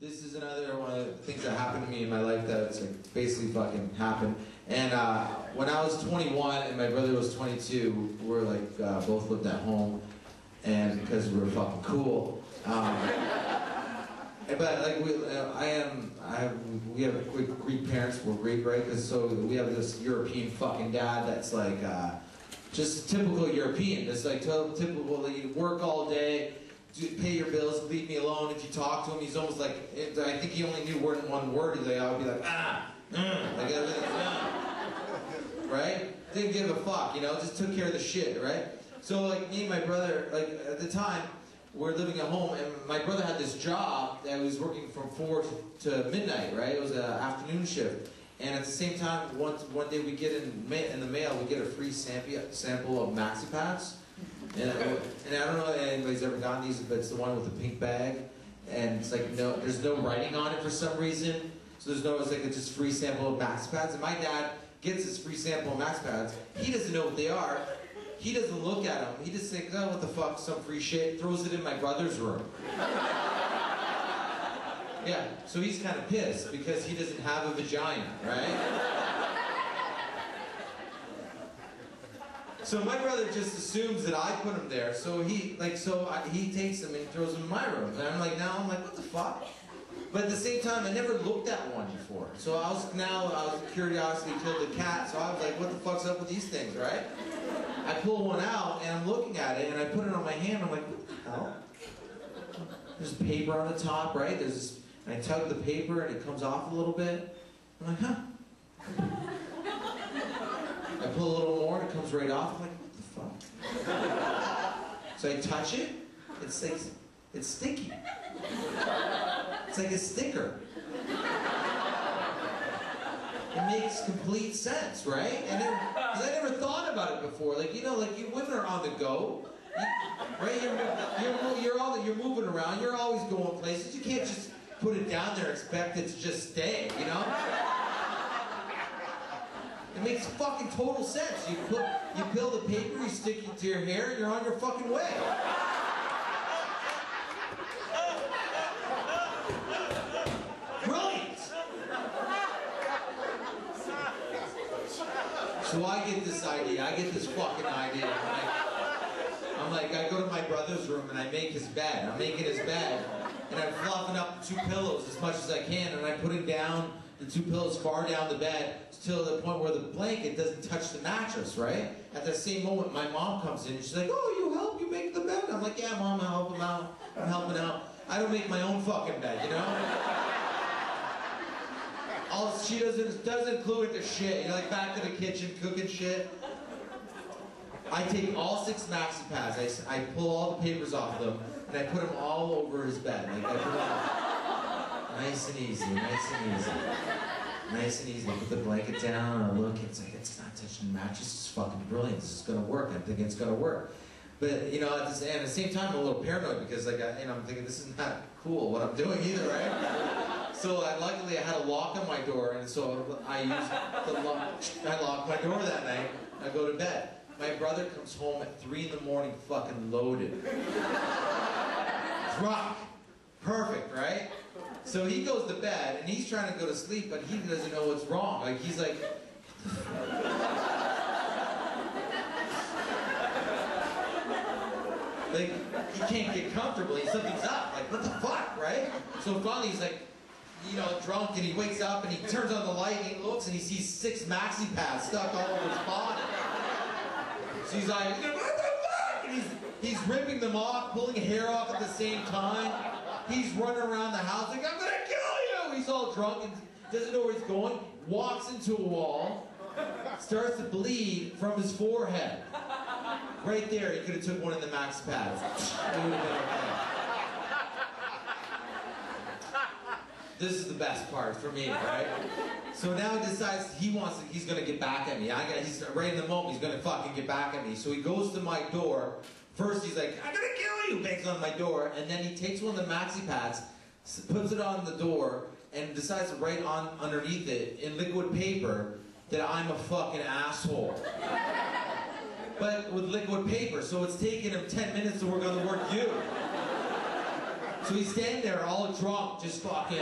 this is another one of the things that happened to me in my life that's like basically fucking happened. And when I was 21 and my brother was 22, we were like both lived at home, and because we were fucking cool. But like we have Greek parents. We're Greek, right? Because so we have this European fucking dad that's like just typical European. It's like typical. Like, you work all day, pay your bills, leave me alone. If you talk to him, he's almost like I think he only knew one word. He's like, I would be like like everything, right? Didn't give a fuck, you know. Just took care of the shit, right? So like me and my brother, like at the time, we're living at home, and my brother had this job that was working from 4 to midnight, right? It was an afternoon shift. And at the same time, one day we get in the mail, we get a free sample of Maxi pads. And I don't know if anybody's ever gotten these, but it's the one with the pink bag. And it's like, there's no writing on it for some reason. So it's like it's just free sample of Maxi pads. And my dad gets this free sample of Maxi pads. He doesn't know what they are. He doesn't look at them. He just thinks, oh, what the fuck, some free shit. Throws it in my brother's room. Yeah, so he's kind of pissed because he doesn't have a vagina, right? So my brother just assumes that I put him there. So he takes them and throws them in my room. And I'm like, what the fuck? But at the same time, I never looked at one before. So I was curiosity killed the cat. So I was like, what the fuck's up with these things, right? I pull one out, and I'm looking at it, and I put it on my hand. I'm like, what the hell? There's paper on the top, right? And I tug the paper, and it comes off a little bit. I'm like, huh? I pull a little more, and it comes right off. I'm like, what the fuck? So I touch it. It's sticky. It's like a sticker. It makes complete sense, right? And because I never thought about it before. Like, you know, like you women are on the go, right? You're moving around. You're always going places. You can't just put it down there and expect it to just stay, you know? It makes fucking total sense. You peel the paper, you stick it to your hair, and you're on your fucking way. So I get this idea, I get this fucking idea. I'm like, I go to my brother's room and I make his bed. I'm making his bed, and I'm fluffing up the 2 pillows as much as I can, and I put it down, the 2 pillows far down the bed, till the point where the blanket doesn't touch the mattress, right? At the same moment, my mom comes in and she's like, oh, you make the bed? I'm like, yeah, Mom, I'll help him out. I'm helping out. I don't make my own fucking bed, you know? All she doesn't include the shit. You know, like back to the kitchen, cooking shit. I take all 6 Maxi pads. I pull all the papers off of them, and I put them all over his bed. Like I put them nice and easy, nice and easy, nice and easy. I put the blanket down, and I look. It's like it's not touching the mattress. It's fucking brilliant. This is gonna work. I'm thinking it's gonna work. But you know, at the same time, I'm a little paranoid because I'm thinking this is not cool what I'm doing either, right? So luckily I had a lock on my door, and so I used the lock. I locked my door that night. I go to bed. My brother comes home at 3 in the morning, fucking loaded, drunk, perfect, right? So he goes to bed, and he's trying to go to sleep, but he doesn't know what's wrong. Like he's like. Like, he can't get comfortable, something's up, like, what the fuck, right? So finally he's like, you know, drunk, and he wakes up, and he turns on the light, and he looks, and he sees 6 Maxi pads stuck all over his body. So he's like, what the fuck? And he's ripping them off, pulling hair off at the same time. He's running around the house like, I'm gonna kill you! He's all drunk and doesn't know where he's going, walks into a wall, starts to bleed from his forehead. Right there, he could have took one of the Max pads. It would have been okay. This is the best part for me, right? So now he decides he's gonna get back at me. He's right in the moment, he's gonna fucking get back at me. So he goes to my door. First he's like, I'm gonna kill you, bangs on my door, and then he takes one of the Maxi pads, puts it on the door, and decides to write on underneath it in liquid paper that I'm a fucking asshole. But with liquid paper, so it's taking him 10 minutes to work on the word you. So he's standing there all drunk, just fucking.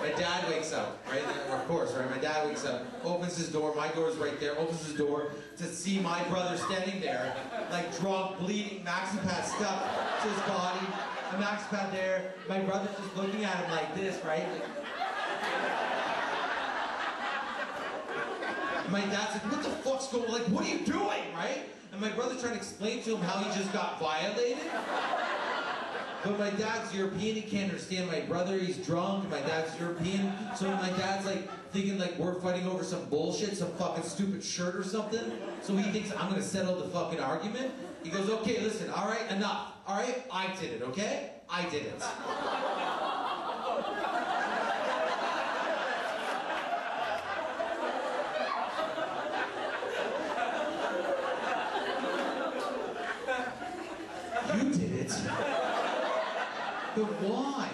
My dad wakes up, right? Of course, right? My dad wakes up, opens his door, my door's right there, opens his door to see my brother standing there, like drunk, bleeding, Maxi pad stuck to his body, a Maxi pad there, my brother's just looking at him like this, right? My dad's like, what the fuck's going on? Like, what are you doing, right? And my brother's trying to explain to him how he just got violated. But my dad's European, he can't understand my brother, he's drunk, my dad's European, so my dad's like thinking like we're fighting over some bullshit, some fucking stupid shirt or something, so he thinks I'm gonna settle the fucking argument. He goes, okay, listen, all right, enough, all right, I did it, okay? I did it. You did it? But why?